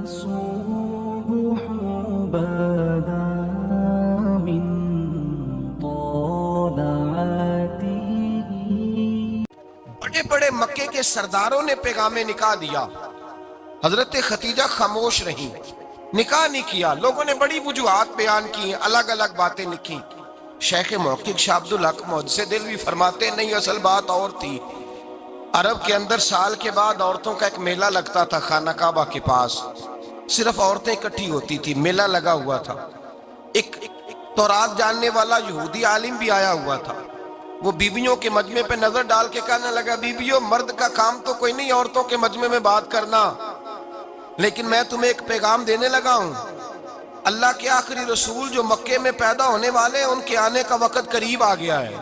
الصبح بدا من طلعته. بڑے بڑے مکے کے سرداروں نے پیغام نکاح دیا، حضرت خدیجہ خاموش رہیں، نکاح نہیں کیا۔ لوگوں نے بڑی وجوہات بیان کی، الگ الگ باتیں لکھی۔ شیخ محقق شاہ عبدالحق محدث دہلوی فرماتے نہیں، اصل بات اور تھی۔ عرب کے اندر سال کے بعد عورتوں کا ایک میلہ لگتا تھا خانہ کعبہ کے پاس، صرف عورتیں اکٹھی ہوتی تھی، میلہ لگا ہوا تھا۔ ایک تورات جاننے والا یہودی عالم بھی آیا ہوا تھا، وہ بیویوں کے مجمع پہ نظر ڈال کے کہنے لگا، بیویوں مرد کا کام تو کوئی نہیں عورتوں کے مجمع میں بات کرنا، لیکن میں تمہیں ایک پیغام دینے لگا ہوں۔ اللہ کے آخری رسول جو مکے میں پیدا ہونے والے ہیں، ان کے آنے کا وقت قریب آ گیا ہے۔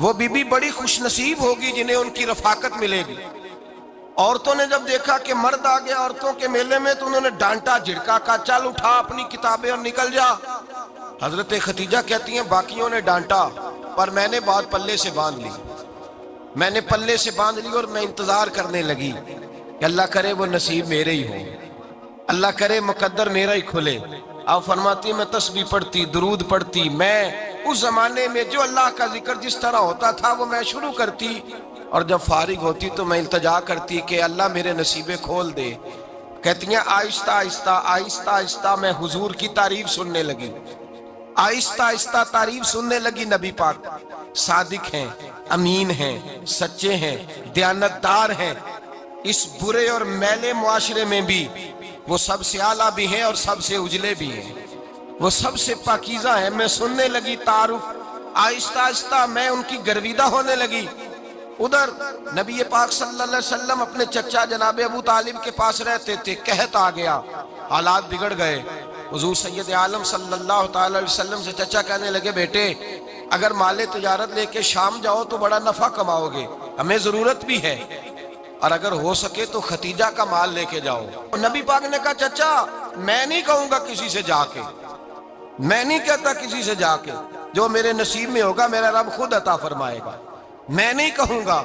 وہ بی بی بڑی خوش نصیب ہوگی جنہیں ان کی رفاقت ملے گی۔ عورتوں نے جب دیکھا کہ مرد آ گیا عورتوں کے میلے میں، تو انہوں نے ڈانٹا جھڑکا، کہا چل اٹھا اپنی کتابیں اور نکل جا۔ حضرت خدیجہ کہتی ہیں باقیوں نے ڈانٹا، پر میں نے بات پلے سے باندھ لی، میں نے پلے سے باندھ لی، اور میں انتظار کرنے لگی کہ اللہ کرے وہ نصیب میرے ہی ہو، اللہ کرے مقدر میرا ہی کھلے۔ آپ فرماتی میں تسبیح پڑھتی، درود پڑھتی، میں اس زمانے میں جو اللہ کا ذکر جس طرح ہوتا تھا وہ میں شروع کرتی، اور جب فارغ ہوتی تو میں التجا کرتی کہ اللہ میرے نصیبے کھول دے۔ کہتی ہیں آہستہ آہستہ آہستہ آہستہ میں حضور کی تعریف سننے لگی، آہستہ آہستہ تعریف سننے لگی۔ نبی پاک صادق ہیں، امین ہیں، سچے ہیں، دیانتدار ہیں، اس برے اور میلے معاشرے میں بھی وہ سب سے اعلیٰ بھی ہیں اور سب سے اجلے بھی ہیں، وہ سب سے پاکیزہ ہیں۔ میں سننے لگی تعارف، آہستہ آہستہ میں ان کی گرویدہ ہونے لگی۔ ادھر نبی پاک صلی اللہ علیہ وسلم اپنے چچا جناب ابو طالب کے پاس رہتے تھے، قحط آ گیا، حالات بگڑ گئے۔ حضور سید عالم صلی اللہ تعالی علیہ وسلم سے چچا کہنے لگے، بیٹے اگر مال تجارت لے کے شام جاؤ تو بڑا نفع کماؤ گے، ہمیں ضرورت بھی ہے، اور اگر ہو سکے تو خدیجہ کا مال لے کے جاؤ۔ نبی پاک نے کہا چچا میں نہیں کہوں گا کسی سے جا کے، میں نہیں کہتا کسی سے جا کے، جو میرے نصیب میں ہوگا میرا رب خود عطا فرمائے گا، میں نہیں کہوں گا۔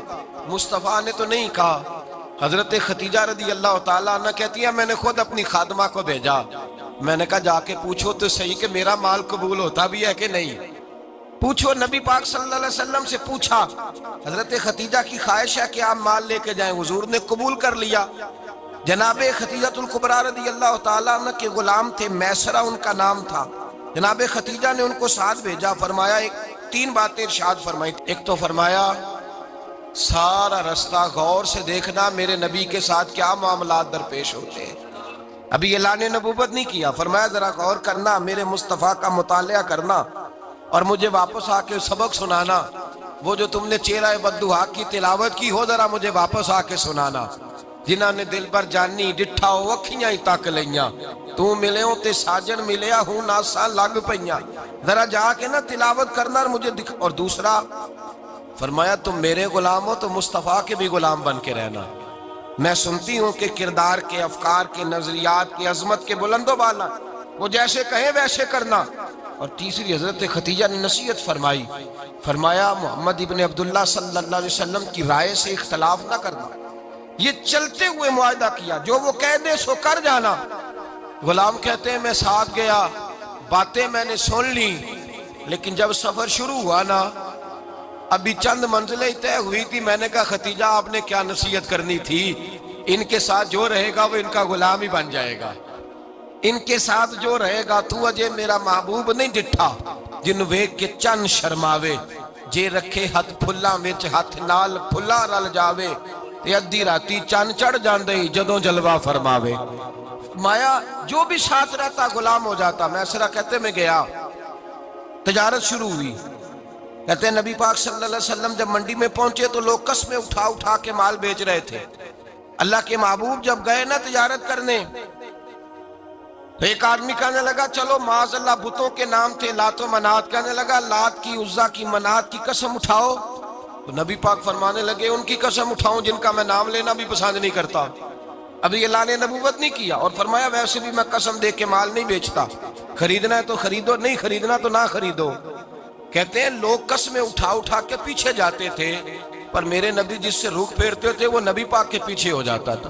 مصطفیٰ نے تو نہیں کہا۔ حضرت خدیجہ رضی اللہ تعالیٰ عنہ کہتی ہے میں نے خود اپنی خادمہ کو بھیجا، میں نے کہا جا کے پوچھو تو صحیح کہ میرا مال قبول ہوتا بھی ہے کہ نہیں، پوچھو۔ نبی پاک صلی اللہ علیہ وسلم سے پوچھا، حضرت خدیجہ کی خواہش ہے کہ آپ مال لے کے جائیں، حضور نے قبول کر لیا۔ جناب خدیجہ الکبریٰ رضی اللہ تعالیٰ عنہ کے غلام تھے، میسرہ ان کا نام تھا۔ جناب خدیجہ نے ان کو ساتھ بھیجا، فرمایا تین باتیں ارشاد فرمائی۔ ایک تو فرمایا سارا رستہ غور سے دیکھنا میرے نبی کے ساتھ کیا معاملات درپیش ہوتے ہیں۔ ابھی اعلان نبوت نہیں کیا، فرمایا ذرا غور کرنا، میرے مصطفیٰ کا مطالعہ کرنا، اور مجھے واپس آ کے سبق سنانا۔ وہ جو تم نے چہرہ بددعا کی تلاوت کی ہو ذرا مجھے واپس آ کے سنانا۔ جنہاں نے دل پر جانی ڈٹھا ہو اکھیاں ہی تک لیاں، تو ملے ہوں تے ساجن ملیا ہوں ناساں لگ پئیاں، ذرا جا کے نا تلاوت کرنا اور مجھے دکھ۔ اور دوسرا فرمایا تم میرے غلام ہو تو مصطفیٰ کے بھی غلام بن کے رہنا، میں سنتی ہوں کہ کردار کے، افکار کے، نظریات کی، عظمت کے بلند و بالا، وہ جیسے کہیں ویسے کرنا۔ اور تیسری حضرت خدیجہ نے نصیحت فرمائی، فرمایا محمد ابن عبداللہ صلی اللہ علیہ وسلم کی رائے سے اختلاف نہ کرنا۔ یہ چلتے ہوئے معاہدہ کیا، جو وہ کہہ دے سو کر جانا۔ غلام کہتے ہیں میں ساتھ گیا، باتیں میں نے سن لی، لیکن جب سفر شروع ہوا نا، ابھی چند منزلیں طے ہوئی تھی، میں نے کہا خدیجہ آپ نے کیا نصیحت کرنی تھی، ان کے ساتھ جو رہے گا وہ ان کا غلام ہی بن جائے گا، ان کے ساتھ جو رہے گا تو اجے میرا محبوب نہیں ڈٹھا، جن ویکھ کے چن شرماوے، جے رکھے ہتھ پھلاں وچ ہتھ نال پھلا رل جاوے، تے ادھی راتی چن چڑھ جاندے جدوں جلوہ فرماوے۔ مایا جو بھی ساتھ رہتا غلام ہو جاتا۔ میسرہ کہتے میں گیا، تجارت شروع ہوئی۔ کہتے ہیں نبی پاک صلی اللہ علیہ وسلم جب منڈی میں پہنچے تو لوگ قسمیں اٹھا اٹھا کے مال بیچ رہے تھے۔ اللہ کے محبوب جب گئے نا تجارت کرنے، تو ایک آدمی کہنے لگا چلو معاذ اللہ بتوں کے نام تھے لات و منات، کہنے لگا لات کی، عزا کی، منات کی قسم اٹھاؤ۔ تو نبی پاک فرمانے لگے ان کی قسم اٹھاؤں جن کا میں نام لینا بھی پسند نہیں کرتا۔ ابھی اعلان نبوت نہیں کیا، اور فرمایا ویسے بھی میں قسم دے کے مال نہیں بیچتا، خریدنا ہے تو خریدو، نہیں خریدنا تو نہ خریدو۔ کہتے ہیں لوگ قسمیں اٹھا اٹھا کے پیچھے جاتے تھے، پر میرے نبی جس سے رخ پھیرتے تھے وہ نبی پاک کے پیچھے ہو جاتا تھا۔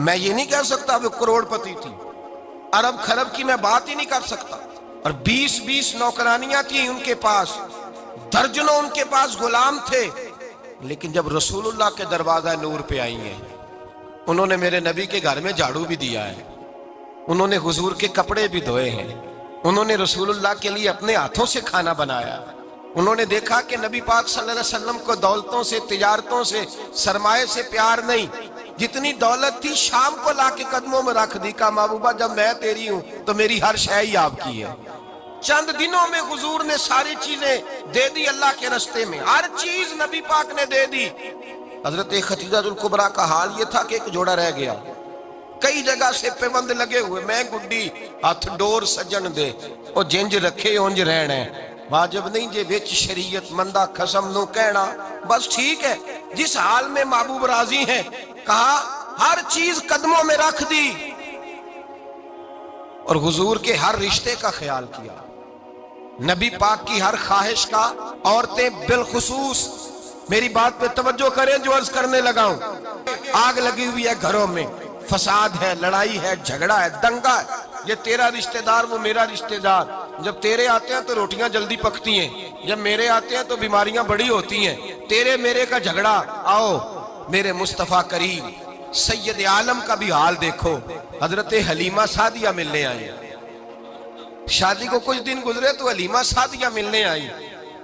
میں یہ نہیں کہہ سکتا وہ کروڑپتی تھی، ارب خرب کی میں بات ہی نہیں کر سکتا، اور 20 نوکرانیاں تھیں ان کے پاس، درجنوں ان کے پاس غلام تھے، لیکن جب رسول اللہ کے دروازہ نور پہ آئی ہیں، انہوں نے میرے نبی کے گھر میں جھاڑو بھی دیا ہے، انہوں نے حضور کے کپڑے بھی دھوئے ہیں، انہوں نے رسول اللہ کے لیے اپنے ہاتھوں سے کھانا بنایا، انہوں نے دیکھا کہ نبی پاک صلی اللہ علیہ وسلم کو دولتوں سے، تجارتوں سے، سرمایے سے پیار نہیں، جتنی دولت تھی شام کو لا کے قدموں میں رکھ دی، کہا محبوبہ جب میں تیری ہوں تو میری ہر شے ہی آپ کی ہے۔ چند دنوں میں حضور نے ساری چیزیں دے دی اللہ کے رستے میں، ہر چیز نبی پاک نے دے دی۔ حضرت خدیجہ الکبریٰ کا حال یہ تھا کہ ایک جوڑا رہ گیا، کئی جگہ سے پیوند لگے ہوئے، میں گڈی ہاتھ ڈور سجن دے او جنج رکھے اونج رہنا ہے، واجب نہیں جے وچ شریعت مندہ قسم نو کہنا، بس ٹھیک ہے جس حال میں محبوب راضی ہیں، کہا ہر چیز قدموں میں رکھ دی، اور حضور کے ہر رشتے کا خیال کیا، نبی پاک کی ہر خواہش کا، عورتیں بالخصوص، میری بات پہ توجہ کریں جو عرض کرنے لگا ہوں، آگ لگی ہوئی ہے گھروں میں، فساد ہے، لڑائی ہے، جھگڑا ہے، دنگا ہے، یہ تیرا رشتہ دار وہ میرا رشتہ دار، جب تیرے آتے ہیں تو روٹیاں جلدی پکتی ہیں، جب میرے آتے ہیں تو بیماریاں بڑی ہوتی ہیں، تیرے میرے کا جھگڑا، آؤ میرے مصطفیٰ کریم سید عالم کا بھی حال دیکھو، حضرت حلیمہ سعدیہ ملنے آئی، شادی کو کچھ دن گزرے تو حلیمہ سعدیہ ملنے آئی،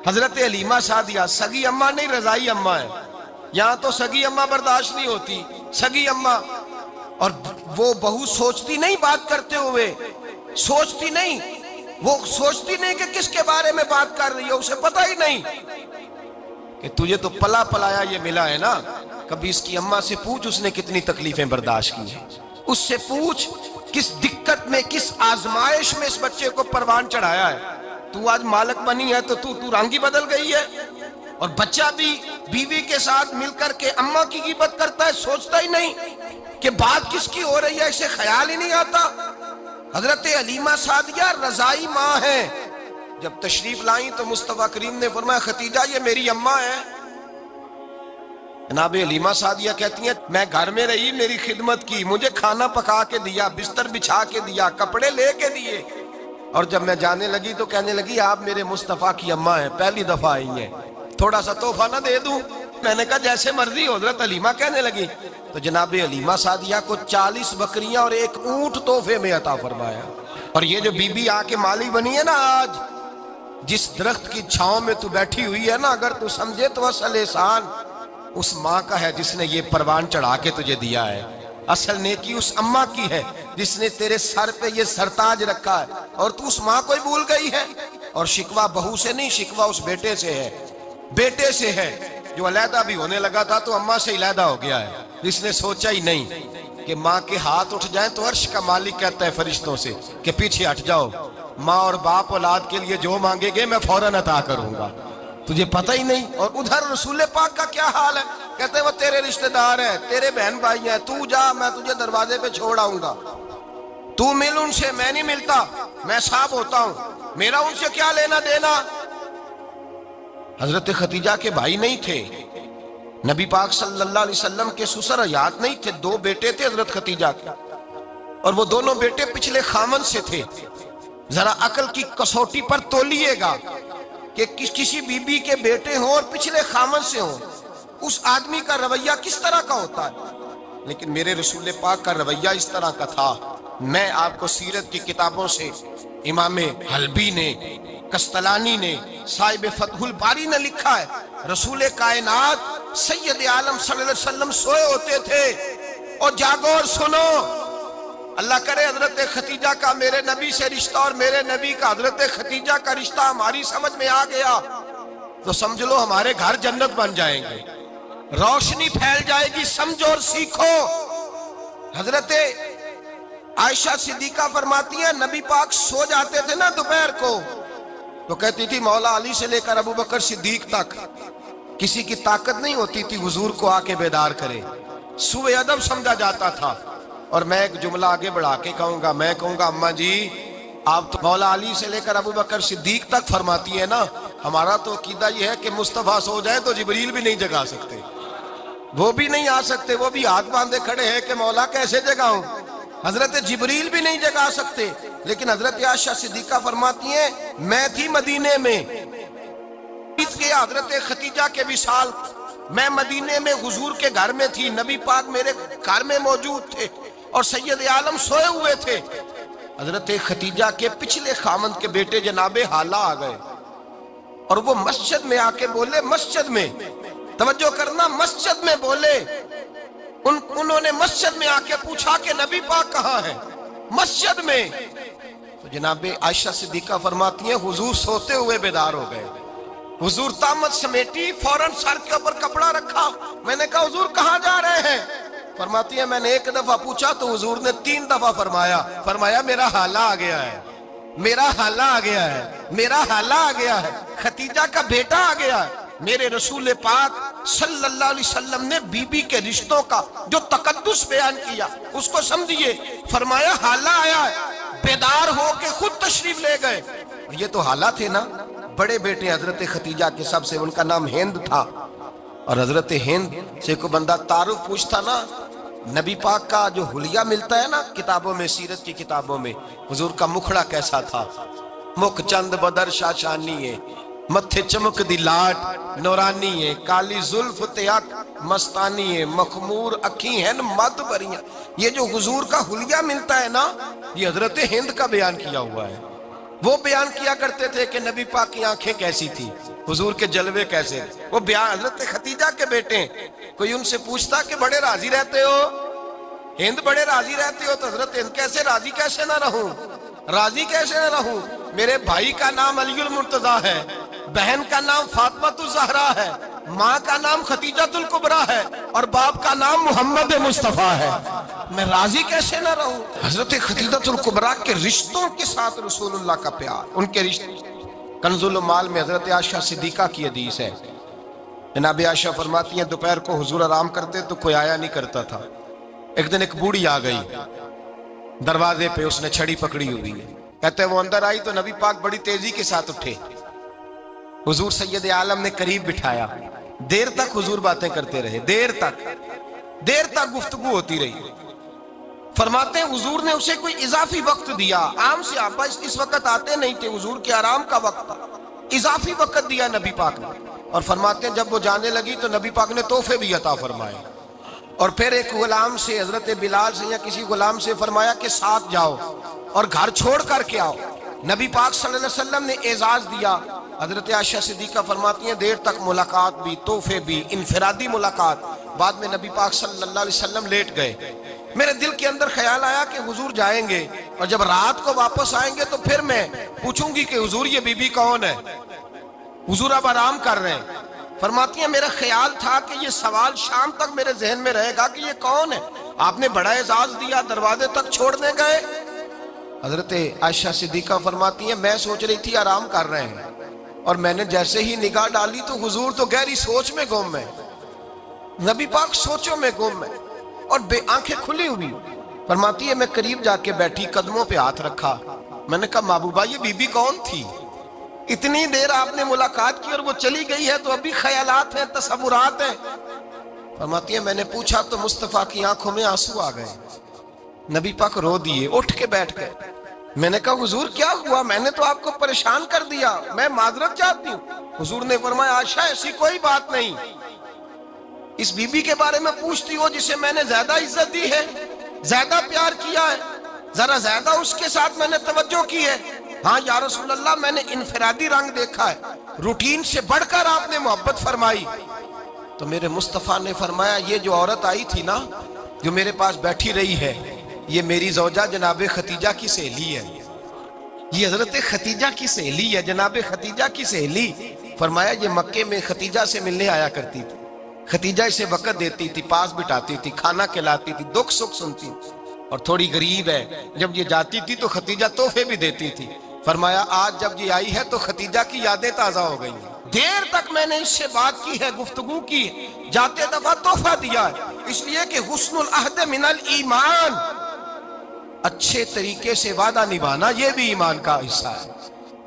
حضرت حلیمہ سعدیہ سگی اماں نہیں رضائی اماں ہے، یہاں تو سگی اماں برداشت نہیں ہوتی، سگی اماں، اور وہ بہو سوچتی نہیں بات کرتے ہوئے، سوچتی نہیں، وہ سوچتی نہیں کہ کس کے بارے میں بات کر رہی ہے، اسے پتہ ہی نہیں کہ تجھے تو پلا پلایا یہ ملا ہے نا، کبھی اس کی اماں سے پوچھ اس نے کتنی تکلیفیں برداشت کی ہیں، اس سے پوچھ کس دقت میں، کس آزمائش میں اس بچے کو پروان چڑھایا ہے، تو آج مالک بنی ہے تو تو رنگ ہی بدل گئی ہے، اور بچہ بھی بیوی کے ساتھ مل کر کے اماں کی غیبت کرتا ہے، سوچتا ہی نہیں کہ بات کس کی ہو رہی ہے، اسے خیال ہی نہیں آتا۔ حضرت حلیمہ سعدیہ رضائی ماں ہیں، جب تشریف لائیں تو مصطفیٰ کریم نے فرمایا خدیجہ یہ میری اماں ہے، جناب حلیمہ سعدیہ کہتی ہیں میں گھر میں رہی، میری خدمت کی، مجھے کھانا پکا کے دیا، بستر بچھا کے دیا، کپڑے لے کے دیے، اور جب میں جانے لگی تو کہنے لگی آپ میرے مصطفیٰ کی اماں ہیں، پہلی دفعہ آئی ہیں، تھوڑا سا تحفہ نہ دے دوں؟ میں نے کہا جیسے مرضی، حضرت حلیمہ کہنے لگی، تو جناب حلیمہ سعدیہ کو 40 بکریاں اور 1 اونٹ تحفے میں عطا فرمایا، اور یہ جو بی بی آ کے مالی بنی ہے نا آج، جس درخت کی چھاؤں میں تو بیٹھی ہوئی ہے نا، اگر تو سمجھے تو اصل احسان اس ماں کا ہے جس نے یہ پروان چڑھا کے تجھے دیا ہے، اصل نیکی اس اماں کی ہے جس نے تیرے سر پہ یہ سرتاج رکھا ہے، اور تو اس ماں کو ہی بھول گئی ہے، اور شکوہ بہو سے نہیں، شکوہ اس بیٹے سے ہے، بیٹے سے ہے جو علیحدہ بھی ہونے لگا تھا تو اماں سے علیحدہ ہو گیا ہے، جس نے سوچا ہی نہیں کہ ماں کے ہاتھ اٹھ جائیں تو عرش کا مالک کہتا ہے فرشتوں سے کہ پیچھے ہٹ جاؤ، ماں اور باپ اولاد کے لیے جو مانگے گے میں فوراً عطا کروں گا، تجھے پتہ ہی نہیں۔ اور ادھر رسول پاک کا کیا حال ہے، کہتے ہیں وہ تیرے رشتہ دار ہیں، تیرے بہن بھائی ہیں، تو جا میں تجھے دروازے پہ چھوڑ آؤں گا، تو مل ان سے، میں نہیں ملتا، میں صاحب ہوتا ہوں، میرا ان سے کیا لینا دینا۔ حضرت خدیجہ کے بھائی نہیں تھے، نبی پاک صلی اللہ علیہ وسلم کے سسر حیات نہیں تھے، 2 بیٹے تھے حضرت خدیجہ کے، اور وہ دونوں بیٹے پچھلے خامن سے تھے۔ ذرا عقل کی کسوٹی پر تولیے گا کہ کسی بی بی کے بیٹے ہوں اور پچھلے خامن سے ہوں، اس آدمی کا رویہ کس طرح کا ہوتا ہے، لیکن میرے رسول پاک کا رویہ اس طرح کا تھا۔ میں آپ کو سیرت کی کتابوں سے امام حلبی نے، قسطلانی نے، صاحب فتح الباری نے لکھا ہے، رسول کائنات سید عالم صلی اللہ علیہ وسلم سوئے ہوتے تھے، اور جاگو اور سنو، اللہ کرے حضرت خدیجہ کا میرے نبی سے رشتہ اور میرے نبی کا حضرت خدیجہ کا رشتہ ہماری سمجھ میں آ گیا تو سمجھ لو ہمارے گھر جنت بن جائیں گے، روشنی پھیل جائے گی، سمجھو اور سیکھو۔ حضرت عائشہ صدیقہ فرماتی ہیں نبی پاک سو جاتے تھے نا دوپہر کو تو کہتی تھی مولا علی سے لے کر ابو بکر صدیق تک کسی کی طاقت نہیں ہوتی تھی حضور کو آ کے بیدار کرے، سوء ادب سمجھا جاتا تھا۔ اور میں ایک جملہ آگے بڑھا کے کہوں گا، میں کہوں گا اماں جی آپ تو مولا علی سے لے کر ابو بکر صدیق تک فرماتی ہیں نا، ہمارا تو عقیدہ یہ ہے کہ مصطفیٰ سو جائے تو جبریل بھی نہیں جگا سکتے، وہ بھی نہیں آ سکتے، وہ بھی ہاتھ باندھے کھڑے ہیں کہ مولا کیسے جگاؤں۔ حضرت جبریل بھی نہیں جگا سکتے، لیکن حضرت عائشہ صدیقہ فرماتی ہیں میں تھی مدینے میں حضرت ختیجہ کے وصال، میں مدینے میں حضور کے گھر میں تھی، نبی پاک میرے گھر میں موجود تھے اور سید عالم سوئے ہوئے تھے۔ حضرت ختیجہ کے پچھلے خامند کے بیٹے جناب حالہ آ گئے اور وہ مسجد میں آ کے بولے، مسجد میں توجہ کرنا، مسجد میں بولے، انہوں نے مسجد میں آ کے پوچھا کہ نبی پاک کہاں ہے، مسجد میں۔ تو جناب عائشہ صدیقہ فرماتی ہیں حضور سوتے ہوئے بیدار ہو گئے، حضور طامت سمیٹی، فوراً سر کے اوپر کپڑا رکھا، میں نے کہا حضور کہاں جا رہے ہیں؟ فرماتی ہے میں نے ایک دفعہ پوچھا تو حضور نے 3 دفعہ فرمایا میرا حالہ آ گیا ہے، میرا حالہ آ گیا ہے، میرا حالہ آ گیا ہے، ختیجہ کا بیٹا آ گیا ہے۔ میرے رسول پاک صلی اللہ علیہ وسلم نے بی بی کے رشتوں کا جو تقدس بیان کیا اس کو سمجھیے، فرمایا حالہ آیا ہے، بیدار ہو کے خود تشریف لے گئے۔ یہ تو حالہ تھے نا، بڑے بیٹے حضرت ختیجہ کے، سب سے ان کا نام ہند تھا، اور حضرت ہند سے کوئی بندہ تعارف پوچھتا نا، نبی پاک کا جو حلیہ ملتا ہے نا کتابوں میں، سیرت کی کتابوں میں، حضور کا مکھڑا کیسا تھا، مکھ چند بدر شاشانی ہے، متھے چمک دی لاٹ نورانی ہے، کالی زلف تیاک مستانی ہے، مخمور اکھی ہیں مد بریاں۔ یہ جو حضور کا حلیہ ملتا ہے نا، یہ حضرت ہند کا بیان کیا ہوا ہے۔ وہ بیان کیا کرتے تھے کہ نبی پاک کی آنکھیں کیسی تھی، حضور کے جلوے کیسے، وہ بیان حضرت ختیجہ کے بیٹے ہیں۔ کوئی ان سے پوچھتا کہ بڑے راضی رہتے ہو، ہند بڑے راضی رہتے ہو، تو حضرت ہند کیسے راضی کیسے نہ رہوں، راضی کیسے نہ رہوں، میرے بھائی کا نام علی المرتضیٰ ہے، بہن کا نام فاطمہ الزہرا ہے، ماں کا نام ختیجۃ الکبریٰ ہے، اور باپ کا نام محمد مصطفیٰ ہے، میں راضی کیسے نہ رہوں۔ حضرت ختیجۃ الکبریٰ کے رشتوں کے ساتھ رسول اللہ کا پیار، ان کے رشتے۔ کنز المال میں حضرت عائشہ صدیقہ کی حدیث ہے، جناب عائشہ فرماتی ہیں دوپہر کو حضور آرام کرتے تو کوئی آیا نہیں کرتا تھا۔ ایک دن ایک بوڑھی آ گئی دروازے پہ، اس نے چھڑی پکڑی ہوئی ہے، کہتے ہیں وہ اندر آئی تو نبی پاک بڑی تیزی کے ساتھ اٹھے، حضور سید عالم نے قریب بٹھایا، دیر تک حضور باتیں کرتے رہے، دیر تک گفتگو ہوتی رہی۔ فرماتے ہیں حضور نے اسے کوئی اضافی وقت دیا، عام صحابہ اس وقت آتے نہیں تھے، حضور کے آرام کا وقت تھا، اضافی وقت دیا نبی پاک نے، اور فرماتے ہیں جب وہ جانے لگی تو نبی پاک نے تحفے بھی عطا فرمائے، اور پھر ایک غلام سے، حضرت بلال سے یا کسی غلام سے فرمایا کہ ساتھ جاؤ اور گھر چھوڑ کر کے آؤ۔ نبی پاک صلی اللہ علیہ وسلم نے اعزاز دیا۔ حضرت عائشہ صدیقہ فرماتی ہیں دیر تک ملاقات بھی، تحفے بھی، انفرادی ملاقات۔ بعد میں نبی پاک صلی اللہ علیہ وسلم لیٹ گئے، میرے دل کے اندر خیال آیا کہ حضور جائیں گے اور جب رات کو واپس آئیں گے تو پھر میں پوچھوں گی کہ حضور یہ بی بی کون ہے، حضور اب آرام کر رہے ہیں۔ فرماتی ہیں میرا خیال تھا کہ یہ سوال شام تک میرے ذہن میں رہے گا کہ یہ کون ہے، آپ نے بڑا اعزاز دیا، دروازے تک چھوڑنے گئے۔ حضرت عائشہ صدیقہ فرماتی ہیں میں سوچ رہی تھی آرام کر رہے ہیں، اور میں نے جیسے ہی نگاہ ڈالی تو حضور تو گہری سوچ میں گم ہے، نبی پاک سوچوں میں گم ہے اور بے آنکھیں کھلی ہوئی۔ فرماتی ہے میں قریب جا کے بیٹھی، قدموں پہ ہاتھ رکھا، میں نے کہا محبوبہ یہ بی بی کون تھی، اتنی دیر آپ نے ملاقات کی اور وہ چلی گئی ہے تو ابھی خیالات ہیں، تصورات ہیں۔ فرماتی ہے میں نے پوچھا تو مصطفیٰ کی آنکھوں میں آنسو آ گئے، نبی پاک رو دیے، اٹھ کے بیٹھ گئے۔ میں نے کہا حضور کیا ہوا، میں نے تو آپ کو پریشان کر دیا، میں معذرت چاہتی ہوں۔ حضور نے فرمایا عائشہ ایسی کوئی بات نہیں، اس بی بی کے بارے میں پوچھتی ہو جسے میں نے زیادہ عزت دی ہے، زیادہ پیار کیا ہے، ذرا زیادہ اس کے ساتھ میں نے توجہ کی ہے۔ ہاں یا رسول اللہ میں نے انفرادی رنگ دیکھا ہے، روٹین سے بڑھ کر آپ نے محبت فرمائی۔ تو میرے مصطفیٰ نے فرمایا یہ جو عورت آئی تھی نا، جو میرے پاس بیٹھی رہی ہے، یہ میری زوجہ جناب ختیجہ کی سہیلی ہے، یہ حضرت ختیجہ کی سہیلی ہے، جناب ختیجہ کی سہیلی۔ فرمایا یہ مکے میں ختیجہ سے ملنے آیا کرتی تھی، ختیجہ اسے وقت دیتی تھی، پاس بٹھاتی تھی، کھانا کھلاتی تھی، دکھ سکھ سنتی تھی، اور تھوڑی غریب ہے، جب یہ جاتی تھی تو ختیجہ تحفے بھی دیتی تھی۔ فرمایا آج جب یہ آئی ہے تو ختیجہ کی یادیں تازہ ہو گئی ہیں، دیر تک میں نے اس سے بات کی ہے، گفتگو کی ہے، جاتے دفعہ تحفہ دیا ہے، اس لیے کہ حسن العہد من الایمان، اچھے طریقے سے وعدہ نبھانا یہ بھی ایمان کا حصہ ہے،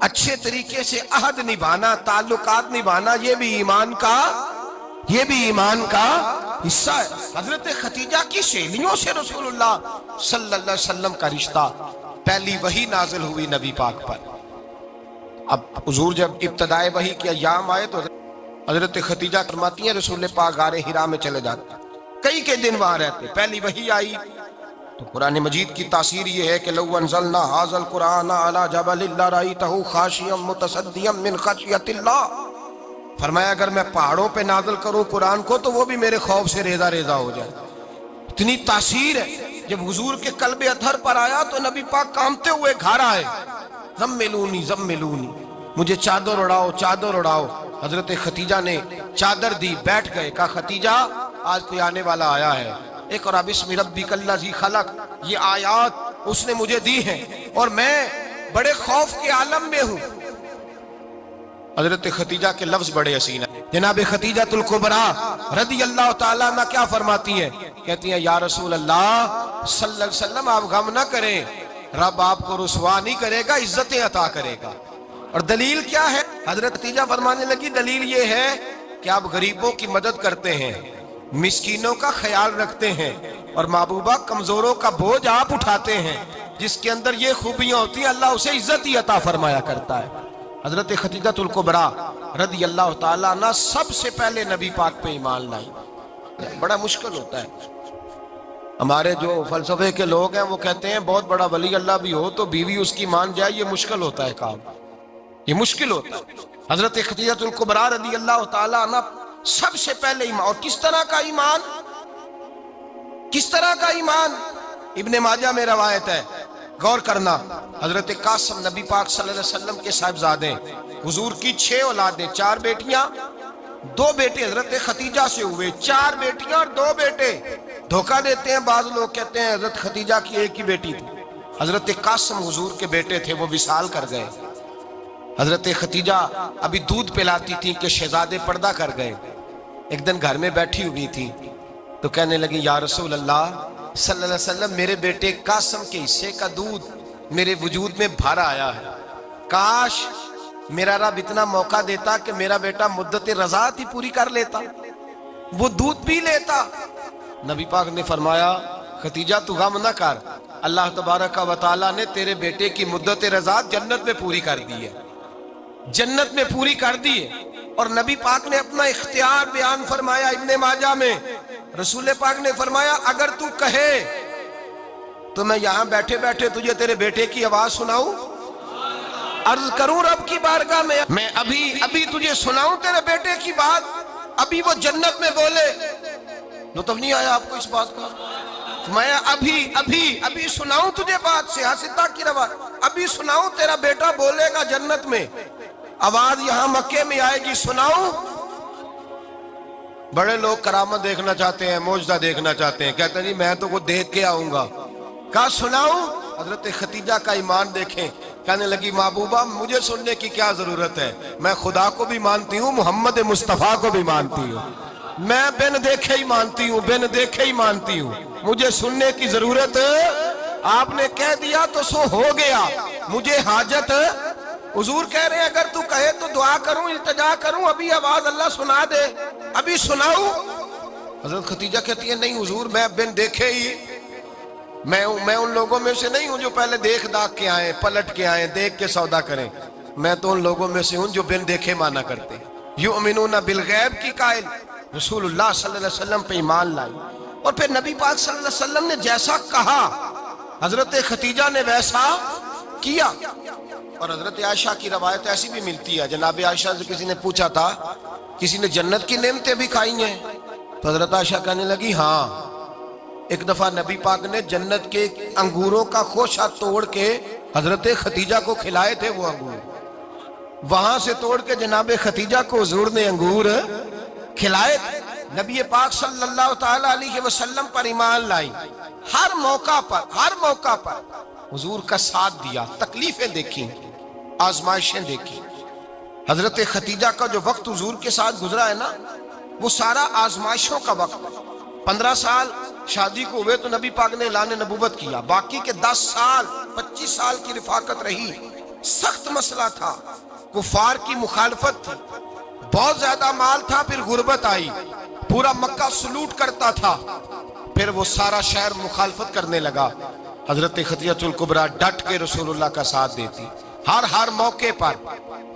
اچھے طریقے سے عہد نبھانا، تعلقات نبھانا یہ بھی ایمان کا حصہ ہے۔ حضرت خدیجہ کی سہیلیوں سے رسول اللہ صلی اللہ علیہ وسلم کا رشتہ، پہلی وحی نازل ہوئی نبی پاک پر۔ اب حضور جب ابتدائے وحی کے ایام آئے تو حضرت خدیجہ فرماتی ہیں رسول پاک غار حرا میں چلے جاتے، کئی کے دن وہاں رہتے۔ پہلی وحی آئی تو قرآن مجید کی تاثیر یہ ہے کہ لو انزلنا ھذا القرآن علی جبل لرأیتہ خاشعا متصدعا من خشیۃ اللہ، فرمایا اگر میں پہاڑوں پہ نازل کروں قرآن کو تو وہ بھی میرے خوف سے ریزہ ریزہ ہو جائے۔ اتنی تاثیر ہے۔ جب حضور کے قلب اطہر پر آیا تو نبی پاک کانپتے ہوئے گھر آئے، زملونی زملونی، مجھے چادر اڑاؤ چادر اڑاؤ۔ حضرت خدیجہ نے چادر دی، بیٹھ گئے، کہا خدیجہ آج کوئی آنے والا آیا ہے، اقرأ بسم ربک الذی خلق، یہ آیات اس نے مجھے دی ہیں اور میں بڑے خوف کے عالم میں ہوں۔ حضرت خدیجہ کے لفظ بڑے حسین ہیں۔ جناب خدیجہ الکبریٰ رضی اللہ تعالیٰ عنہ کیا فرماتی ہیں؟ کہتی ہیں یا رسول اللہ صلی اللہ علیہ وسلم آپ غم نہ کریں، رب آپ کو رسوا نہیں کرے گا، عزتیں عطا کرے گا۔ اور دلیل کیا ہے؟ حضرت خدیجہ فرمانے لگی دلیل یہ ہے کہ آپ غریبوں کی مدد کرتے ہیں، مسکینوں کا خیال رکھتے ہیں، اور محبوبہ کمزوروں کا بوجھ آپ اٹھاتے ہیں۔ جس کے اندر یہ خوبیاں ہوتی ہیں اللہ اسے عزت ہی عطا فرمایا کرتا ہے۔ حضرت خدیجہ الکبریٰ رضی اللہ تعالیٰ عنہ سب سے پہلے نبی پاک پہ ایمان لائی۔ بڑا مشکل ہوتا ہے، ہمارے جو فلسفے کے لوگ ہیں وہ کہتے ہیں بہت بڑا ولی اللہ بھی ہو تو بیوی اس کی مان جائے، یہ مشکل ہوتا ہے کام، یہ مشکل ہوتا ہے۔ حضرت خدیجہ الکبریٰ رضی اللہ تعالیٰ عنہ سب سے پہلے ایمان، اور کس طرح کا ایمان؟ کس طرح کا ایمان؟ ابن ماجہ میں روایت ہے، غور کرنا، حضرت قاسم نبی پاک صلی اللہ علیہ وسلم کے صاحبزادے، حضور کی 6 اولادیں، 4 بیٹیاں 2 بیٹے حضرت خدیجہ سے ہوئے، 4 بیٹیاں اور 2 بیٹے۔ دھوکہ دیتے ہیں بعض لوگ، کہتے ہیں حضرت خدیجہ کی ایک ہی بیٹی تھی۔ حضرت قاسم حضور کے بیٹے تھے، وہ وصال کر گئے۔ حضرت خدیجہ ابھی دودھ پلاتی تھی کہ شہزادے پردہ کر گئے۔ ایک دن گھر میں بیٹھی ہوئی تھی تو کہنے لگی یا رسول اللہ صلی اللہ علیہ وسلم میرے بیٹے قاسم کے حصے کا دودھ میرے وجود میں بھر آیا ہے، کاش میرا رب اتنا موقع دیتا کہ میرا بیٹا مدت رضاعت ہی پوری کر لیتا، وہ دودھ پی لیتا۔ نبی پاک نے فرمایا خدیجہ تو غم نہ کر، اللہ تبارک و تعالیٰ نے تیرے بیٹے کی مدت رضاعت جنت میں پوری کر دی ہے، جنت میں پوری کر دی ہے۔ اور نبی پاک نے اپنا اختیار بیان فرمایا ابن ماجہ میں، رسول پاک نے فرمایا اگر تو کہے تو میں یہاں بیٹھے بیٹھے تجھے تیرے بیٹے کی آواز سناؤں، عرض کروں رب کی بارگاہ میں ابھی تجھے سناؤں تیرے بیٹے کی بات، ابھی وہ جنت میں بولے۔ لطف نہیں آیا آپ کو اس بات کا؟ میں ابھی سناؤں تجھے بات، سیاستہ کی روایت، ابھی سناؤں تیرا بیٹا بولے گا جنت میں، آواز یہاں مکے میں آئے گی، سناؤں؟ بڑے لوگ کرامت دیکھنا چاہتے ہیں، معجزہ دیکھنا چاہتے ہیں، کہتے ہیں جی میں تو وہ دیکھ کے آؤں گا۔ کہا سناؤں؟ حضرت خدیجہ کا ایمان دیکھیں، کہنے لگی محبوبہ مجھے سننے کی کیا ضرورت ہے، میں خدا کو بھی مانتی ہوں، محمد مصطفیٰ کو بھی مانتی ہوں، میں بن دیکھے ہی مانتی ہوں، بن دیکھے ہی مانتی ہوں، مجھے سننے کی ضرورت آپ نے کہہ دیا تو سو ہو گیا، مجھے حاجت۔ حضور کہہ رہے ہیں اگر تو کہے تو دعا کروں، التجا کروں، ابھی آواز اللہ سنا دے، ابھی سناؤں؟ حضرت خدیجہ کہتی ہے نہیں حضور میں بن دیکھے ہی، میں ان لوگوں میں سے نہیں ہوں جو پہلے دیکھ داکھ کے آئیں، پلٹ کے آئیں، دیکھ کے سودا کریں، میں تو ان لوگوں میں سے ہوں جو بن دیکھے مانا کرتے ہیں۔ یؤمنون بالغیب کی قائل رسول اللہ صلی اللہ علیہ وسلم پہ ایمان لائی، اور پھر نبی پاک صلی اللہ علیہ وسلم نے جیسا کہا حضرت خدیجہ نے ویسا کیا۔ اور حضرت عائشہ کی روایت ایسی بھی ملتی ہے، جناب عائشہ سے کسی نے پوچھا تھا کسی نے جنت کی نعمتیں بھی کھائی ہیں؟ تو حضرت عائشہ کہنے لگی ہاں، ایک دفعہ نبی پاک نے جنت کے انگوروں کا خوشہ توڑ کے حضرت خدیجہ کو کھلائے تھے، وہ انگور وہاں سے توڑ کے جناب خدیجہ کو حضور نے انگور کھلائے تھے۔ نبی پاک صلی اللہ تعالیٰ علیہ وسلم پر ایمان لائی، ہر موقع پر حضور کا ساتھ دیا، تکلیفیں دیکھیں، آزمائشیں دیکھیں۔ حضرت خدیجہ کا جو وقت حضور کے ساتھ گزرا ہے نا، وہ سارا آزمائشوں کا وقت۔ 15 سال شادی کو ہوئے تو نبی پاک نے اعلان نبوت کیا، باقی کے 10 سال 25 سال کی رفاقت رہی، سخت مسئلہ تھا، کفار کی مخالفت تھی، بہت زیادہ مال تھا، پھر غربت آئی، پورا مکہ سلوٹ کرتا تھا، پھر وہ سارا شہر مخالفت کرنے لگا، حضرت خدیجہ الکبریٰ ڈٹ کے رسول اللہ کا ساتھ دیتی، ہر موقع پر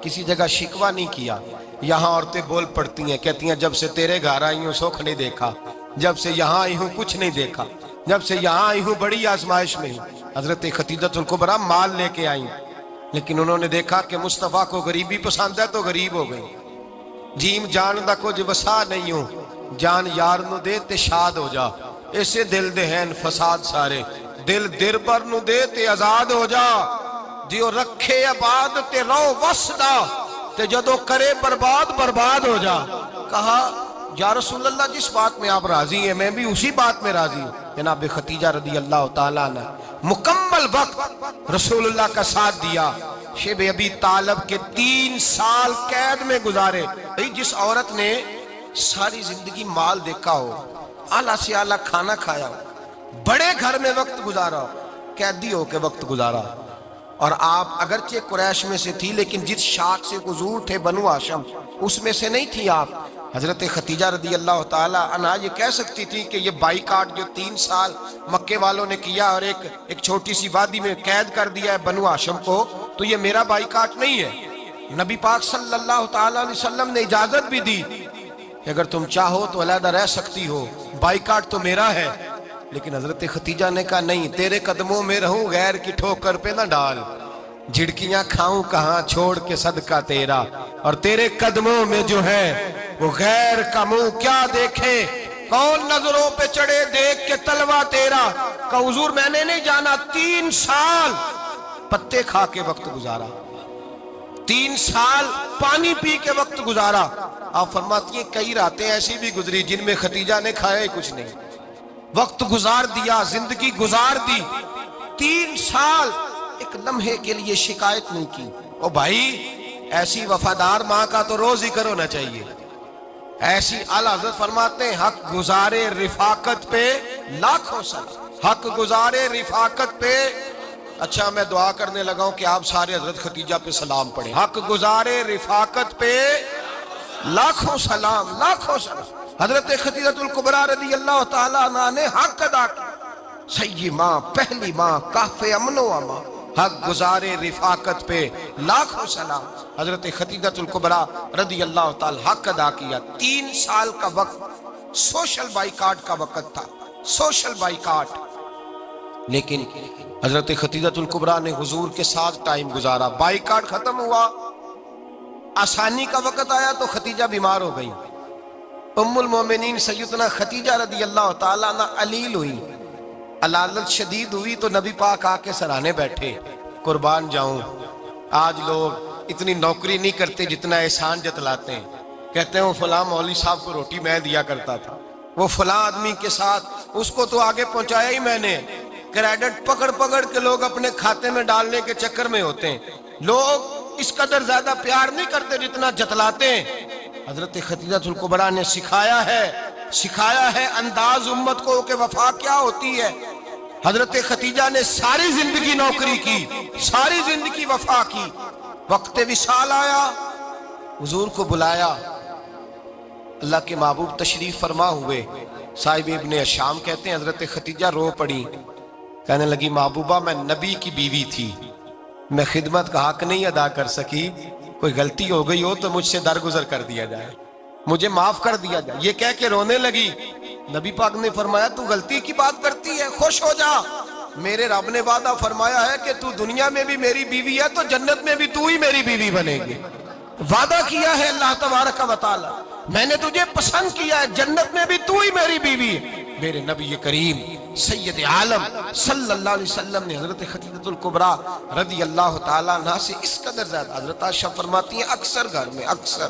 کسی جگہ شکوہ نہیں کیا۔ یہاں عورتیں بول پڑتی ہیں، کہتی ہیں جب سے تیرے گھر آئی ہوں سکھ نہیں دیکھا، جب سے یہاں آئی ہوں کچھ نہیں دیکھا، جب سے یہاں آئی ہوں بڑی آزمائش میں ہوں۔ حضرت خدیجہ الکبریٰ مال لے کے آئیں، لیکن انہوں نے دیکھا کہ مصطفیٰ کو غریبی پسند ہے تو غریب ہو گئی۔ جیم جان دا کچھ وسا نہیں ہوں، جان یار نو دے تے شاد ہو جا، اسے دل دہن فساد سارے، دل دربر نو دے تے آزاد ہو جا، دیو رکھے آباد تے رو وسدا تے جدو کرے برباد برباد ہو جا۔ کہا یا رسول اللہ جس بات میں آپ راضی ہیں میں بھی اسی بات میں راضی ہوں۔ جناب خدیجہ رضی اللہ تعالیٰ نے مکمل وقت رسول اللہ کا ساتھ دیا۔ شیب ابی طالب کے 3 سال قید میں گزارے۔ جس عورت نے ساری زندگی مال دیکھا ہو، اعلیٰ سے اعلیٰ کھانا کھایا ہو، بڑے گھر میں وقت گزارا ہو، قیدی ہو کے وقت گزارا، اور آپ اگرچہ قریش میں سے تھی لیکن جس شاخ سے حضور تھے بنو ہاشم اس میں سے نہیں تھی آپ۔ حضرت خدیجہ رضی اللہ تعالی عنہا یہ کہہ سکتی تھی کہ یہ بائیکاٹ جو 3 سال مکے والوں نے کیا اور ایک چھوٹی سی وادی میں قید کر دیا ہے بنو ہاشم کو، تو یہ میرا بائیکاٹ نہیں ہے۔ نبی پاک صلی اللہ تعالی علیہ وسلم نے اجازت بھی دی کہ اگر تم چاہو تو علیحدہ رہ سکتی ہو، بائیکاٹ تو میرا ہے۔ لیکن حضرت خدیجہ نے کہا نہیں، تیرے قدموں میں رہوں غیر کی ٹھوکر پہ نہ ڈال، جھڑکیاں کھاؤں کہاں چھوڑ کے صدقہ تیرا، اور تیرے قدموں میں جو ہے وہ غیر کا منہ کیا دیکھے، کون نظروں پہ چڑھے دیکھ کے تلوا تیرا۔ کہ حضور میں نے نہیں جانا، 3 سال پتے کھا کے وقت گزارا، 3 سال پانی پی کے وقت گزارا۔ آپ فرماتی ہیں کئی راتیں ایسی بھی گزری جن میں خدیجہ نے کھایا ہی کچھ نہیں، وقت گزار دیا، زندگی گزار دی۔ 3 سال ایک لمحے کے لیے شکایت نہیں کی۔ او بھائی ایسی وفادار ماں کا تو روز ذکر ہونا چاہیے۔ ایسی اعلیٰ حضرت فرماتے ہیں حق گزارے رفاقت پہ لاکھوں سلام، حق گزارے رفاقت پہ۔ اچھا میں دعا کرنے لگا ہوں کہ آپ سارے حضرت خدیجہ پہ سلام پڑھیں۔ حق گزارے رفاقت پہ لاکھوں سلام، لاکھوں سلام۔ حضرت خدیجہ الکبریٰ رضی اللہ تعالیٰ عنہ نے حق ادا کیا، سیدی ماں، پہلی ماں، کہف امن و امان، حق گزارے رفاقت پہ لاکھوں سلام۔ حضرت خدیجہ الکبریٰ رضی اللہ تعالیٰ حق ادا کیا۔ 3 سال کا وقت سوشل بائیکاٹ کا وقت تھا، سوشل بائیکاٹ، لیکن حضرت خدیجہ الکبریٰ نے حضور کے ساتھ ٹائم گزارا۔ بائیکاٹ ختم ہوا، آسانی کا وقت آیا تو خدیجہ بیمار ہو گئی۔ ام المومنین سیدنا خدیجہ رضی اللہ تعالیٰ عنہ علیل ہوئی، علالت شدید ہوئی تو نبی پاک آ کے سرانے بیٹھے۔ قربان جاؤں آج لوگ اتنی نوکری نہیں کرتے جتنا احسان جتلاتے ہیں، کہتے ہیں وہ فلاں مولوی صاحب کو روٹی میں دیا کرتا تھا، وہ فلاں آدمی کے ساتھ اس کو تو آگے پہنچایا ہی میں نے۔ کریڈٹ پکڑ پکڑ کے لوگ اپنے کھاتے میں ڈالنے کے چکر میں ہوتے ہیں، لوگ اس قدر زیادہ پیار نہیں کرتے جتنا جتلاتے ہیں۔ حضرت خدیجہ الکبریٰ نے سکھایا ہے انداز امت کو کہ وفا کیا ہوتی ہے۔ حضرت خدیجہ نے ساری زندگی نوکری کی، ساری زندگی وفا کی۔ وقت وصال آیا، حضور کو بلایا، اللہ کے محبوب تشریف فرما ہوئے۔ صاحب ابن الشام کہتے ہیں حضرت خدیجہ رو پڑی، کہنے لگی محبوبہ میں نبی کی بیوی تھی، میں خدمت کا حق نہیں ادا کر سکی، کوئی غلطی ہو گئی ہو تو مجھ سے درگزر کر دیا جائے، مجھے معاف کر دیا جائے۔ یہ کہہ کے رونے لگی۔ نبی پاک نے فرمایا تو غلطی کی بات کرتی ہے، خوش ہو جا، میرے رب نے وعدہ فرمایا ہے کہ تو دنیا میں بھی میری بیوی ہے تو جنت میں بھی تو ہی میری بیوی بنے گی۔ وعدہ کیا ہے اللہ تبارک و تعالی، میں نے تجھے پسند کیا ہے، جنت میں بھی تو ہی میری بیوی ہے۔ میرے نبی کریم سید عالم صلی اللہ علیہ وسلم نے حضرت خدیجہ الکبریٰ رضی اللہ تعالیٰ عنہ سے اس قدر زیادہ، حضرت عائشہ فرماتی ہیں اکثر گھر میں اکثر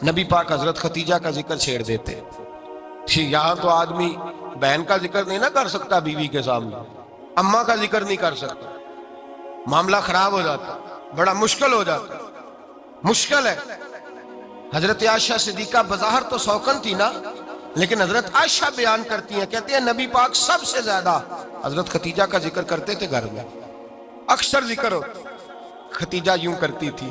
نبی پاک حضرت خدیجہ کا ذکر چھیڑ دیتے۔ یہاں تو آدمی بہن کا ذکر نہیں نہ کر سکتا بیوی کے سامنے، اماں کا ذکر نہیں کر سکتا، معاملہ خراب ہو جاتا، بڑا مشکل ہو جاتا، مشکل ہے۔ حضرت عائشہ صدیقہ بظاہر تو سوکن تھی نا، لیکن حضرت عائشہ بیان کرتی ہیں، کہتے ہیں نبی پاک سب سے زیادہ حضرت خدیجہ کا ذکر کرتے تھے گھر میں، اکثر ذکر ہو۔ خدیجہ یوں کرتی تھی،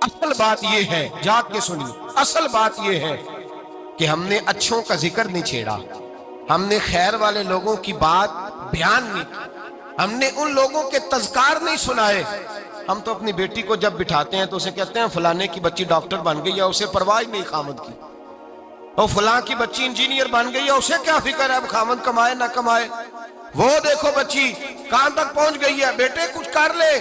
اصل بات یہ ہے، جاگ کے سنیے، اصل بات یہ ہے کہ ہم نے اچھوں کا ذکر نہیں چھیڑا، ہم نے خیر والے لوگوں کی بات بیان نہیں کی، ہم نے ان لوگوں کے تذکار نہیں سنائے۔ ہم تو اپنی بیٹی کو جب بٹھاتے ہیں تو اسے کہتے ہیں فلانے کی بچی ڈاکٹر بن گئی ہے، اسے پرواہ نہیں خامد کی، اور فلاں کی بچی انجینئر بن گئی ہے، اسے کیا فکر ہے اب خامد کمائے نہ کمائے، وہ دیکھو بچی کہاں تک پہنچ گئی ہے، بیٹے کچھ کر لے۔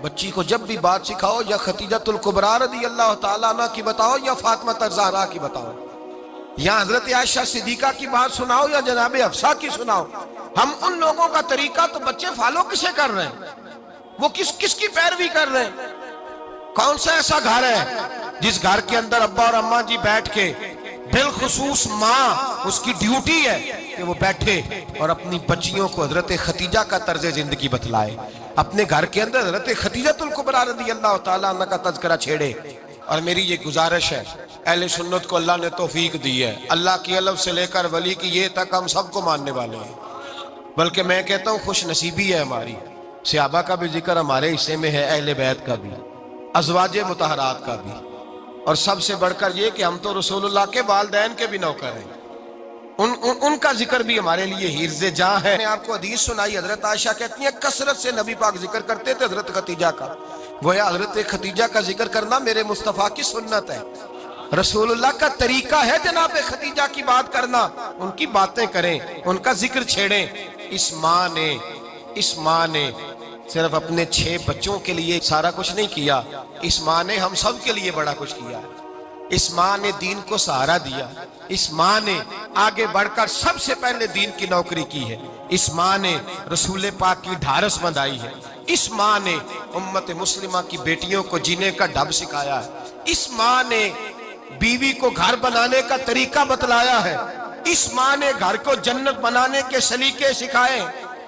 بچی کو جب بھی بات سکھاؤ یا خدیجۃ الکبریٰ رضی اللہ تعالیٰ عنہ کی بتاؤ یا فاطمہ الزہرا کی بتاؤ، یا حضرت عائشہ صدیقہ کی بات سناؤ یا جناب حفصہ کی سناؤ۔ ہم ان لوگوں کا طریقہ تو بچے فالو کسے کر رہے ہیں، وہ کس کی پیروی کر رہے ہیں؟ کون سا ایسا گھر ہے جس گھر کے اندر ابا اور اماں جی بیٹھ کے، بالخصوص ماں اس کی ڈیوٹی ہے کہ وہ بیٹھے اور اپنی بچیوں کو حضرت خدیجہ کا طرز زندگی بتلائے، اپنے گھر کے اندر حضرت خدیجۃ الکبریٰ رضی اللہ تعالیٰ عنہ کا تذکرہ چھیڑے۔ اور میری یہ گزارش ہے، اہل سنت کو اللہ نے توفیق دی ہے، اللہ کی الف سے لے کر ولی کی یہ تک ہم سب کو ماننے والے ہیں، بلکہ میں کہتا ہوں خوش نصیبی ہے ہماری، صحابہ کا بھی ذکر ہمارے حصے میں ہے، اہل بیت کا بھی، ازواج مطہرات کا بھی، اور سب سے بڑھ کر یہ کہ ہم تو رسول اللہ کے والدین کے بھی نوکر ہیں، ان کا ذکر بھی ہمارے لیے حرز جاں ہے۔ میں نے آپ کو حدیث سنائی، حضرت عائشہ کہتی ہیں کثرت سے نبی پاک ذکر کرتے تھے حضرت خدیجہ کا، گویا حضرت خدیجہ کا ذکر کرنا میرے مصطفیٰ کی سنت ہے، رسول اللہ کا طریقہ ہے جناب خدیجہ کی بات کرنا، ان کی باتیں کریں، ان کا ذکر چھیڑیں۔ اس ماں نے صرف اپنے 6 بچوں کے لیے سارا کچھ نہیں کیا، اس ماں نے ہم سب کے لیے بڑا کچھ کیا، اس ماں نے دین کو سہارا دیا، اس ماں نے آگے بڑھ کر سب سے پہلے دین کی نوکری کی ہے، اس ماں نے رسول پاک کی ڈھارس بندھائی ہے، اس ماں نے امت مسلمہ کی بیٹیوں کو جینے کا ڈھب سکھایا ہے، اس ماں نے بیوی کو گھر بنانے کا طریقہ بتلایا ہے، اس ماں نے گھر کو جنت بنانے کے سلیقے سکھائے،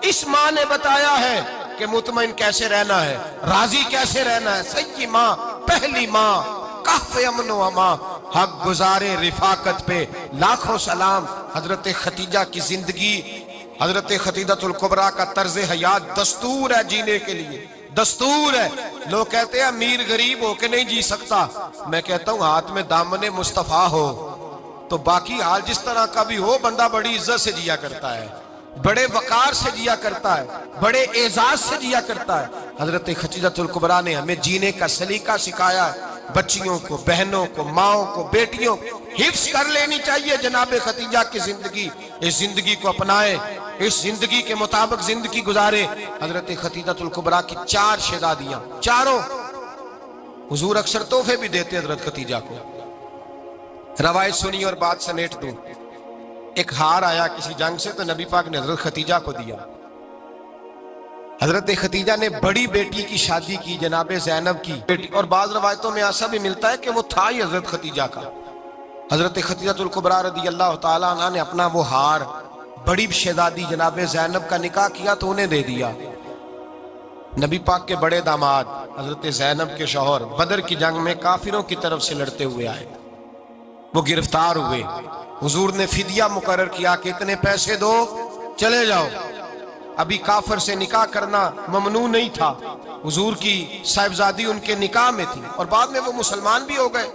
اس ماں نے بتایا ہے کہ مطمئن کیسے رہنا ہے، راضی کیسے رہنا ہے۔ سیدی ماں، پہلی ماں، کہف امن و امان، حق گزارے رفاقت پہ لاکھوں سلام۔ حضرت خدیجہ کی زندگی، حضرت خدیجۃ الکبریٰ کا طرز حیات دستور ہے جینے کے لیے، دستور ہے۔ لوگ کہتے ہیں امیر غریب ہو کے نہیں جی سکتا، میں کہتا ہوں ہاتھ میں دامن مصطفیٰ ہو تو باقی حال جس طرح کا بھی ہو، بندہ بڑی عزت سے جیا کرتا ہے، بڑے وقار سے جیا کرتا ہے، بڑے اعزاز سے جیا کرتا ہے۔ حضرت خدیجۃ الکبریٰ نے ہمیں جینے کا سلیقہ سکھایا ہے، بچیوں کو، بہنوں کو، ماؤں کو، بیٹیوں کو حفظ کر لینی چاہیے جناب خدیجہ کی زندگی، اس زندگی کو اپنائے، اس زندگی کے مطابق زندگی گزارے۔ حضرت خدیجۃ الکبریٰ کی 4 شہزادیاں، چاروں حضور اکثر تحفے بھی دیتے حضرت خدیجہ کو۔ روایت سنی اور بات سمیٹ دوں، ایک ہار آیا کسی جنگ سے تو نبی پاک نے حضرت خدیجہ کو دیا۔ حضرت خدیجہ نے بڑی بیٹی کی شادی کی، جناب زینب کی بیٹی، اور بعض روایتوں میں ایسا بھی ملتا ہے کہ وہ تھا ہی حضرت خدیجہ کا۔ حضرت خدیجۃ الکبریٰ رضی اللہ تعالیٰ عنہ نے اپنا وہ ہار بڑی شہزادی جناب زینب کا نکاح کیا تو انہیں دے دیا۔ نبی پاک کے بڑے داماد حضرت زینب کے شوہر بدر کی جنگ میں کافروں کی طرف سے لڑتے ہوئے آئے، وہ گرفتار ہوئے، حضور نے فدیہ مقرر کیا کہ اتنے پیسے دو چلے جاؤ۔ ابھی کافر سے نکاح کرنا ممنوع نہیں تھا، حضور کی صاحبزادی ان کے نکاح میں تھی اور بعد میں وہ مسلمان بھی ہو گئے۔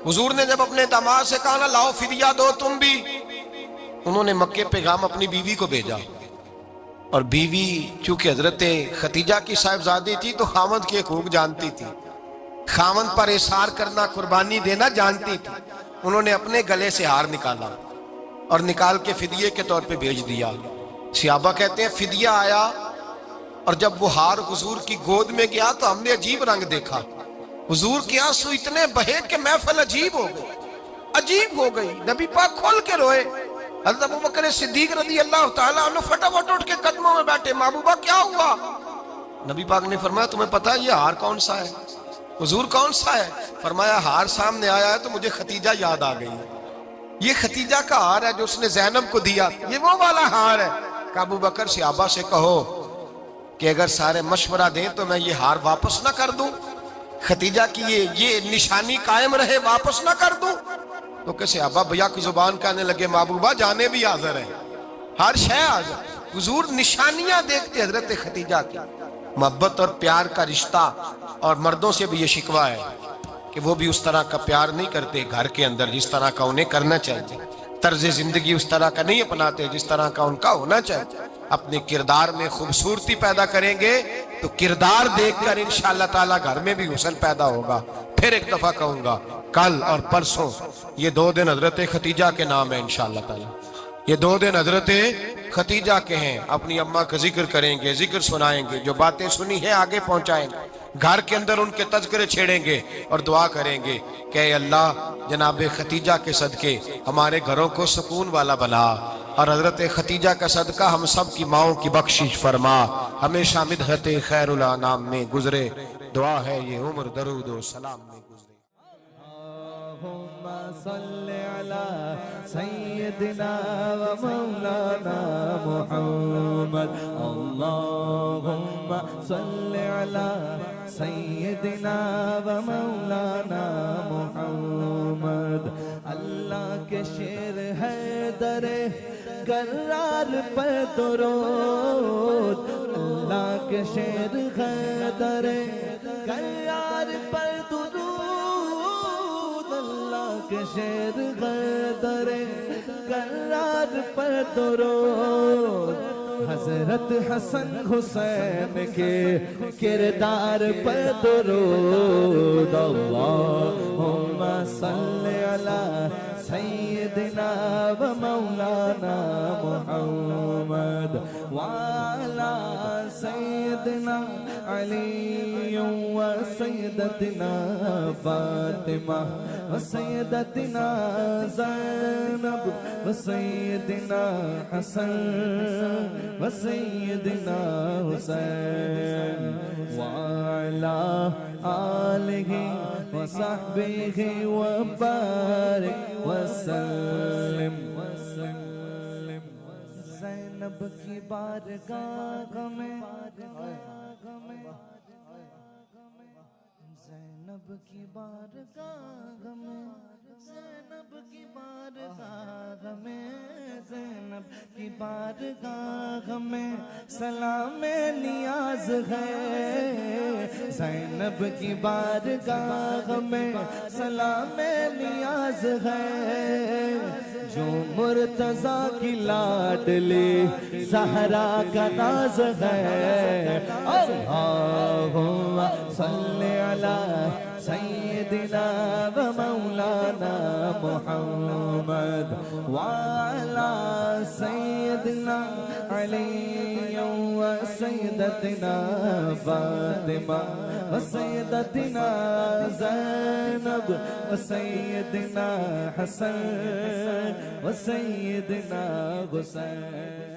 حضور نے جب اپنے داماد سے کہا نا لاؤ فدیہ دو تم بھی، انہوں نے مکے پیغام اپنی بیوی کو بھیجا، اور بیوی چونکہ حضرت خدیجہ کی صاحبزادی تھی تو خاوند کے حقوق جانتی تھی، خاوند پر اثار کرنا، قربانی دینا جانتی تھی۔ انہوں نے اپنے گلے سے ہار نکالا اور نکال کے فدیے کے طور پہ بھیج دیا۔ صحابہ کہتے ہیں فدیہ آیا اور جب وہ ہار حضور کی گود میں گیا تو ہم نے عجیب رنگ دیکھا، حضور کے آنسو اتنے بہے کہ محفل عجیب ہو گئی، عجیب ہو گئی، نبی پاک کھول کے روئے۔ حضرت ابوبکر صدیق رضی اللہ تعالیٰ عنہ فٹافٹ اٹھ کے قدموں میں بیٹھے، محبوبہ کیا ہوا؟ نبی پاک نے فرمایا تمہیں پتہ ہے یہ ہار کون سا ہے؟ حضور کون سا ہے؟ فرمایا ہار سامنے آیا ہے تو مجھے خدیجہ یاد آ گئی ہے، یہ خدیجہ کا ہار ہے جو اس نے زینب کو دیا، یہ وہ والا ہار ہے۔ کہ ابوبکر صحابہ سے کہو کہ اگر سارے مشورہ دیں تو میں یہ ہار واپس نہ کر دوں، خدیجہ کی یہ نشانی قائم رہے، واپس نہ کر دوں؟ تو کہ صحابہ بھیا کی زبان کہنے لگے محبوبہ جانے بھی حاضر ہیں، ہر شے حاضر۔ حضور نشانیاں دیکھتے حضرت خدیجہ کی، محبت اور پیار کا رشتہ، اور مردوں سے بھی یہ شکوہ ہے کہ وہ بھی اس طرح کا پیار نہیں کرتے گھر کے اندر جس طرح کا انہیں کرنا چاہیے، طرز زندگی اس طرح کا نہیں اپناتے جس طرح کا ان کا ہونا چاہیے۔ اپنے کردار میں خوبصورتی پیدا کریں گے تو کردار دیکھ کر انشاءاللہ تعالیٰ گھر میں بھی حسن پیدا ہوگا۔ پھر ایک دفعہ کہوں گا، کل اور پرسوں یہ 2 دن حضرت ختیجہ کے نام ہے انشاءاللہ تعالیٰ، یہ 2 دن حضرت ختیجہ کے ہیں۔ اپنی اماں کا ذکر کریں گے، ذکر سنائیں گے، جو باتیں سنی ہیں آگے پہنچائیں گے، گھر کے اندر ان کے تذکرے چھیڑیں گے اور دعا کریں گے کہ اے اللہ جناب ختیجہ کے صدقے ہمارے گھروں کو سکون والا بنا، اور حضرت ختیجہ کا صدقہ ہم سب کی ماؤں کی بخشش فرما، ہمیشہ مدحت خیر الانام میں گزرے۔ دعا ہے یہ عمر درود و سلام میں گزرے۔ اللہم صلی علی سیدنا و مولانا محمد، اللہم صلی علی سیدنا و مولانا محمد۔ اللہ کے شیر ہے در کرار پر درود، اللہ کے شیر ہے در کرار پر درود، اللہ کے شیر ہے در کرار پر درود۔ حضرت حسن حسین کے کردار پر درود، اللہم صلی علی سیدنا و مولانا محمد وعلی سیدنا علی و سیدتنا فاطمہ و سیدتنا زینب و سیدنا حسن و سیدنا حسین وعلی آلہ وصحبہ وبارک وسلم۔ زینب کی بارگاہ میں، زینب کی بارگاہ میں، زینب کی بارگاہ میں، زینب کی بارگاہ میں سلام نیاز ہے، زینب کی بارگاہ میں سلام نیاز ہے، جو مرتضیٰ کی لاڈلی زہرا کا ناز ہے۔ اللہم صلی علی سیدنا و مولانا محمد وعلی سیدنا علی و سیدتنا فاطمہ و سیدتنا زینب و سیدنا حسن و سیدنا حسین۔